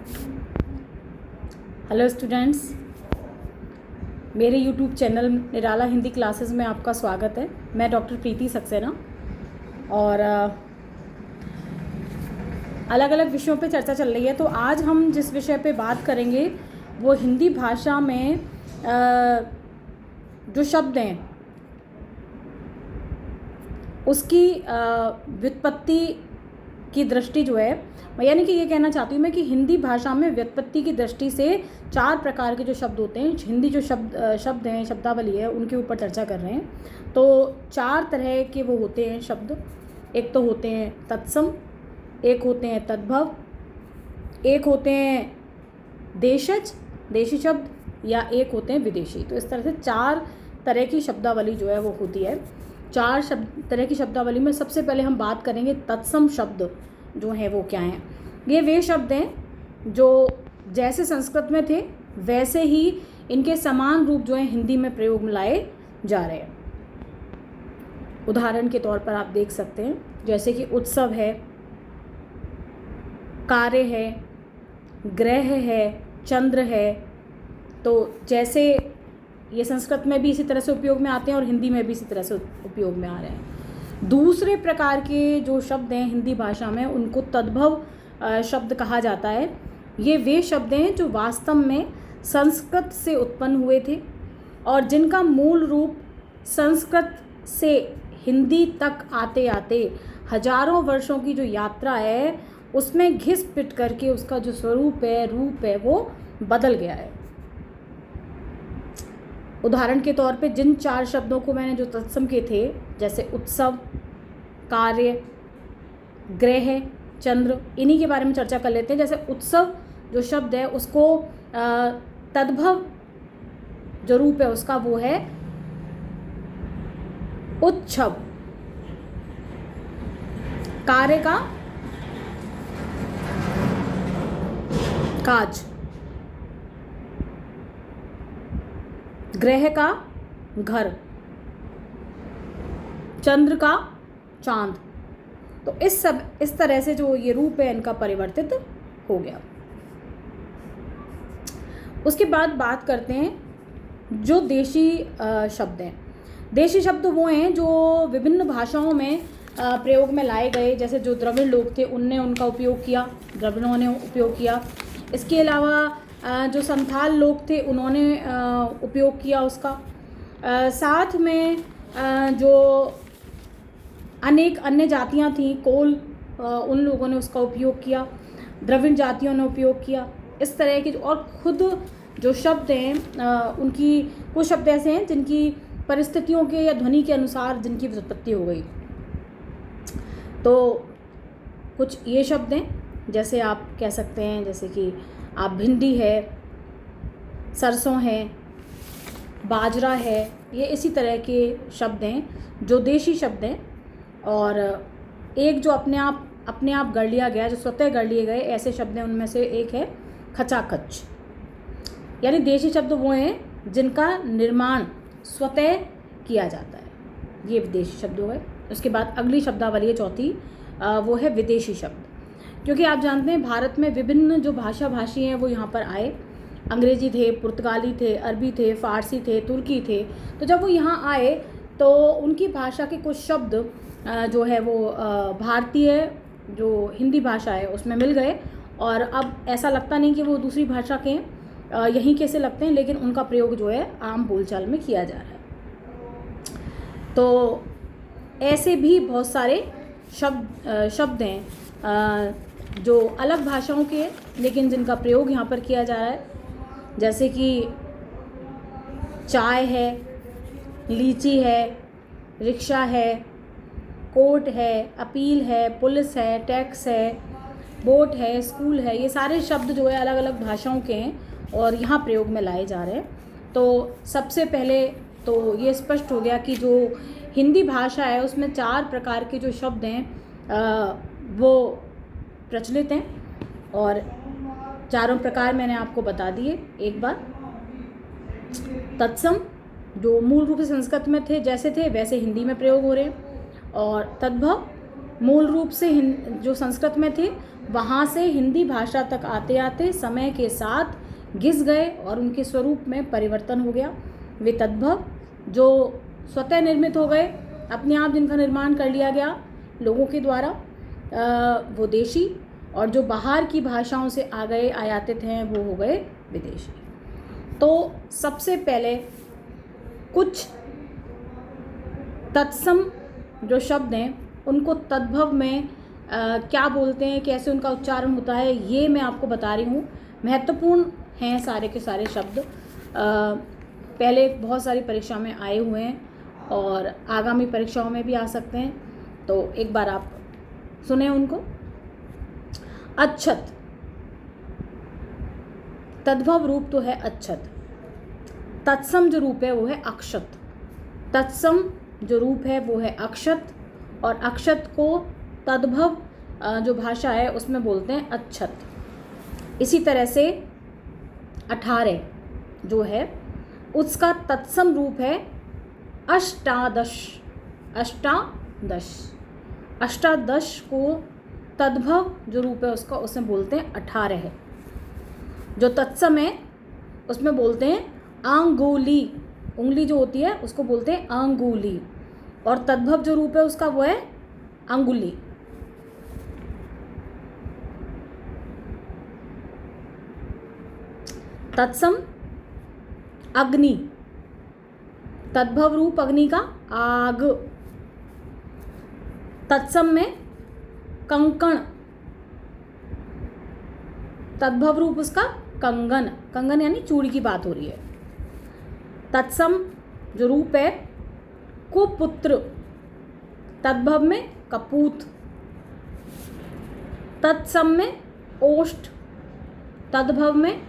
Hello students, मेरे YouTube channel निराला Hindi classes में आपका स्वागत है। मैं डॉक्टर प्रीति सक्सेना और अलग अलग विषयों पे चर्चा चल रही है। तो आज हम जिस विषय पे बात करेंगे वो हिंदी भाषा में जो शब्द हैं उसकी व्युत्पत्ति की दृष्टि जो है, यानी कि ये कहना चाहती हूँ मैं कि हिंदी भाषा में व्युत्पत्ति की दृष्टि से 4 प्रकार के जो शब्द होते हैं, हिंदी जो शब्द हैं, शब्दावली है, उनके ऊपर चर्चा कर रहे हैं। तो 4 तरह के वो होते हैं शब्द। एक तो होते हैं तत्सम, एक होते हैं तद्भव, एक होते हैं देशज देशी शब्द, या एक होते हैं विदेशी। तो इस तरह से 4 तरह की शब्दावली जो है वो होती है। 4 तरह की शब्दावली में सबसे पहले हम बात करेंगे तत्सम शब्द जो हैं वो क्या हैं। ये वे शब्द हैं जो जैसे संस्कृत में थे वैसे ही इनके समान रूप जो है हिंदी में प्रयोग में लाए जा रहे हैं। उदाहरण के तौर पर आप देख सकते हैं, जैसे कि उत्सव है, कार्य है, ग्रह है, चंद्र है। तो जैसे ये संस्कृत में भी इसी तरह से उपयोग में आते हैं और हिंदी में भी इसी तरह से उपयोग में आ रहे हैं। दूसरे प्रकार के जो शब्द हैं हिंदी भाषा में, उनको तद्भव शब्द कहा जाता है। ये वे शब्द हैं जो वास्तव में संस्कृत से उत्पन्न हुए थे और जिनका मूल रूप संस्कृत से हिंदी तक आते आते हजारों वर्षों की जो यात्रा है उसमें घिस पिट करके उसका जो स्वरूप है, रूप है, वो बदल गया है। उदाहरण के तौर पे जिन 4 शब्दों को मैंने जो तत्सम के थे, जैसे उत्सव, कार्य, ग्रह, चंद्र, इन्हीं के बारे में चर्चा कर लेते हैं। जैसे उत्सव जो शब्द है उसको तद्भव जो रूप है उसका वो है उत्सव। कार्य का काज, ग्रह का घर, चंद्र का चांद। तो इस तरह से जो ये रूप है इनका परिवर्तित हो गया। उसके बाद बात करते हैं जो देशी शब्द हैं। देशी शब्द वो हैं जो विभिन्न भाषाओं में प्रयोग में लाए गए। जैसे जो द्रविड़ लोग थे उनने उनका उपयोग किया, द्रविड़ों ने उपयोग किया। इसके अलावा जो संथाल लोग थे उन्होंने उपयोग किया उसका। साथ में जो अनेक अन्य जातियां थीं, कोल, उन लोगों ने उसका उपयोग किया, द्रविड़ जातियों ने उपयोग किया। इस तरह के और खुद जो शब्द हैं उनकी कुछ शब्द ऐसे हैं जिनकी परिस्थितियों के या ध्वनि के अनुसार जिनकी व्युत्पत्ति हो गई। तो कुछ ये शब्द हैं, जैसे आप कह सकते हैं, जैसे कि आप भिंडी है, सरसों है, बाजरा है, ये इसी तरह के शब्द हैं जो देशी शब्द हैं। और एक जो अपने आप गढ़ लिया गया, जो स्वतः गढ़ लिए गए ऐसे शब्द हैं, उनमें से एक है खचाखच। यानी देशी शब्द वो हैं जिनका निर्माण स्वतः किया जाता है, ये विदेशी शब्द हो गए। उसके बाद अगली शब्दावली है चौथी, वो है विदेशी शब्द। क्योंकि आप जानते हैं भारत में विभिन्न जो भाषी हैं वो यहाँ पर आए। अंग्रेजी थे, पुर्तगाली थे, अरबी थे, फ़ारसी थे, तुर्की थे। तो जब वो यहाँ आए तो उनकी भाषा के कुछ शब्द जो है वो भारतीय जो हिंदी भाषा है उसमें मिल गए। और अब ऐसा लगता नहीं कि वो दूसरी भाषा के यहीं के से लगते हैं, लेकिन उनका प्रयोग जो है आम बोलचाल में किया जा रहा है। तो ऐसे भी बहुत सारे शब्द हैं जो अलग भाषाओं के लेकिन जिनका प्रयोग यहाँ पर किया जा रहा है। जैसे कि चाय है, लीची है, रिक्शा है, कोर्ट है, अपील है, पुलिस है, टैक्स है, बोट है, स्कूल है। ये सारे शब्द जो है अलग अलग भाषाओं के हैं और यहाँ प्रयोग में लाए जा रहे हैं। तो सबसे पहले तो ये स्पष्ट हो गया कि जो हिंदी भाषा है उसमें 4 प्रकार के जो शब्द हैं वो प्रचलित हैं। और चारों प्रकार मैंने आपको बता दिए एक बार। तत्सम जो मूल रूप से संस्कृत में थे, जैसे थे वैसे हिंदी में प्रयोग हो रहे हैं। और तद्भव मूल रूप से जो संस्कृत में थे वहाँ से हिंदी भाषा तक आते आते समय के साथ घिस गए और उनके स्वरूप में परिवर्तन हो गया। वे तद्भव जो स्वतः निर्मित हो गए, अपने आप जिनका निर्माण कर लिया गया लोगों के द्वारा, वो देशी, और जो बाहर की भाषाओं से आ गए आयातित हैं वो हो गए विदेशी। तो सबसे पहले कुछ तत्सम जो शब्द हैं उनको तद्भव में क्या बोलते हैं, कैसे उनका उच्चारण होता है, ये मैं आपको बता रही हूँ। महत्वपूर्ण हैं सारे के सारे शब्द, पहले बहुत सारी परीक्षा में आए हुए हैं और आगामी परीक्षाओं में भी आ सकते हैं, तो एक बार आप सुने उनको। अच्छत, तद्भव रूप तो है अच्छत। तत्सम जो रूप है वो है अक्षत। तत्सम जो रूप है वो है अक्षत, और अक्षत को तद्भव जो भाषा है उसमें बोलते हैं अच्छत। इसी तरह से 18 जो है उसका तत्सम रूप है अष्टादश। अष्टादश, अष्टादश को तद्भव जो रूप है उसका उसमें बोलते हैं 18 है। जो तत्सम है उसमें बोलते हैं अंगुली, उंगली जो होती है उसको बोलते हैं अंगुली, और तद्भव जो रूप है उसका वो है अंगुली। तत्सम अग्नि, तद्भव रूप अग्नि का आग। तत्सम में कंकण, तद्भव रूप उसका कंगन। कंगन यानी चूड़ी की बात हो रही है। तत्सम जो रूप है कुपुत्र, तद्भव में कपूत। तत्सम में ओष्ठ, तद्भव में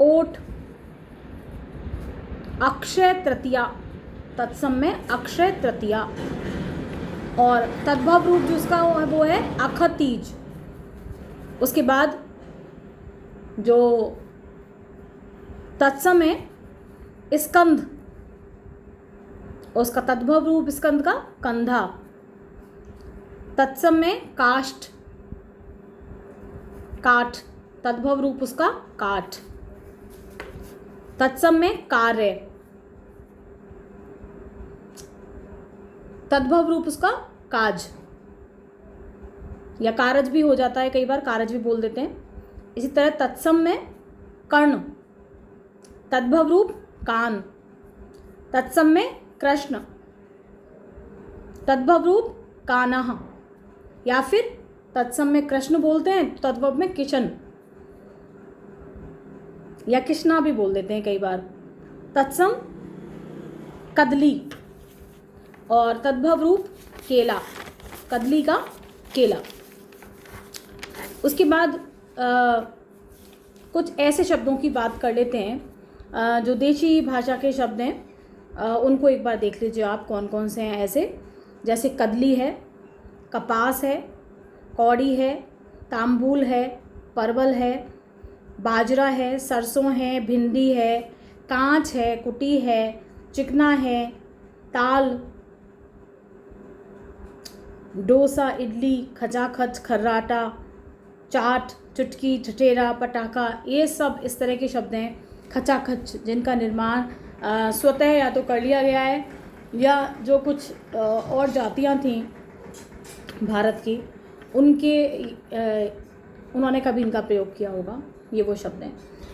ओठ। अक्षय तृतीया, तत्सम में अक्षय तृतीया, और तद्भव रूप जो उसका वो है अखतीज। उसके बाद जो तत्सम है स्कंध, उसका तद्भव रूप स्कंद का कंधा। तत्सम में काष्ठ, काठ, तद्भव रूप उसका काठ। तत्सम में कार्य, तद्भव रूप उसका काज, या कारज भी हो जाता है, कई बार कारज भी बोल देते हैं। इसी तरह तत्सम में कर्ण, तद्भव रूप कान। तत्सम में कृष्ण, तद्भव रूप कान्हा, या फिर तत्सम में कृष्ण बोलते हैं तद्भव में किशन, या कृष्णा भी बोल देते हैं कई बार। तत्सम कदली, और तद्भव रूप केला, कदली का केला। उसके बाद कुछ ऐसे शब्दों की बात कर लेते हैं जो देशी भाषा के शब्द हैं, उनको एक बार देख लीजिए आप कौन कौन से हैं ऐसे। जैसे कदली है, कपास है, कौड़ी है, तांबूल है, परवल है, बाजरा है, सरसों है, भिंडी है, कांच है, कुटी है, चिकना है, ताल, डोसा, इडली, खचाखच, खर्राटा, चाट, चुटकी, ठठेरा, पटाखा, ये सब इस तरह के शब्द हैं। खचाखच जिनका निर्माण स्वतः या तो कर लिया गया है, या जो कुछ और जातियां थीं भारत की उन्होंने कभी इनका प्रयोग किया होगा, ये वो शब्द हैं।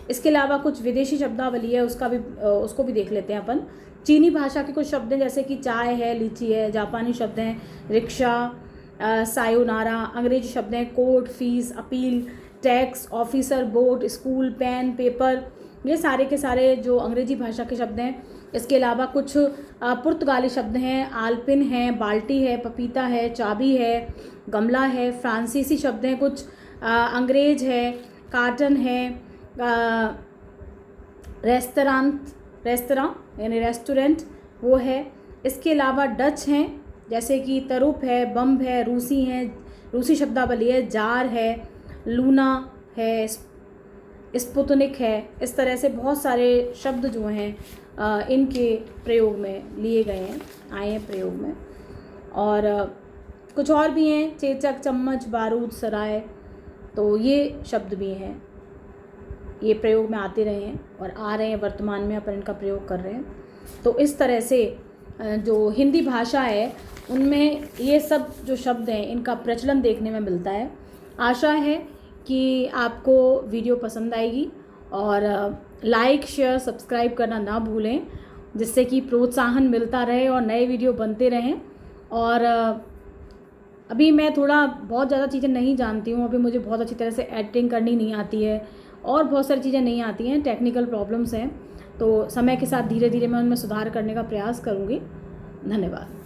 इसके अलावा कुछ विदेशी शब्दावली है, उसको भी देख लेते हैं अपन। चीनी भाषा के कुछ शब्द हैं जैसे कि चाय है, लीची है। जापानी शब्द हैं रिक्शा, सायोनारा। अंग्रेजी शब्द हैं court, fees, appeal, tax, officer, boat, school, pen, paper. ये सारे के सारे जो अंग्रेजी भाषा के शब्द हैं। इसके अलावा कुछ पुर्तगाली शब्द हैं, आल्पिन है, बाल्टी है, पपीता है, चाबी है, गमला है। फ्रांसीसी शब्द हैं कुछ, अंग्रेज है, कार्टन है, रेस्तरां यानी रेस्टोरेंट वो है। इसके अलावा डच हैं जैसे कि तरुप है, बम्ब है, रूसी हैं, रूसी शब्दावली है, जार है, लूना है, स्पुतनिक है। इस तरह से बहुत सारे शब्द जो हैं इनके प्रयोग में लिए गए हैं, आए हैं प्रयोग में। और कुछ और भी हैं, चेचक, चम्मच, बारूद, सराय, तो ये शब्द भी हैं, ये प्रयोग में आते रहे हैं और आ रहे हैं वर्तमान में, अपन इनका प्रयोग कर रहे हैं। तो इस तरह से जो हिंदी भाषा है उनमें ये सब जो शब्द हैं इनका प्रचलन देखने में मिलता है। आशा है कि आपको वीडियो पसंद आएगी और लाइक शेयर सब्सक्राइब करना ना भूलें, जिससे कि प्रोत्साहन मिलता रहे और नए वीडियो बनते रहें। और अभी मैं बहुत ज़्यादा चीज़ें नहीं जानती हूँ, अभी मुझे बहुत अच्छी तरह से एडिटिंग करनी नहीं आती है और बहुत सारी चीज़ें नहीं आती हैं, टेक्निकल प्रॉब्लम्स हैं। तो समय के साथ धीरे धीरे मैं उनमें सुधार करने का प्रयास करूँगी। धन्यवाद।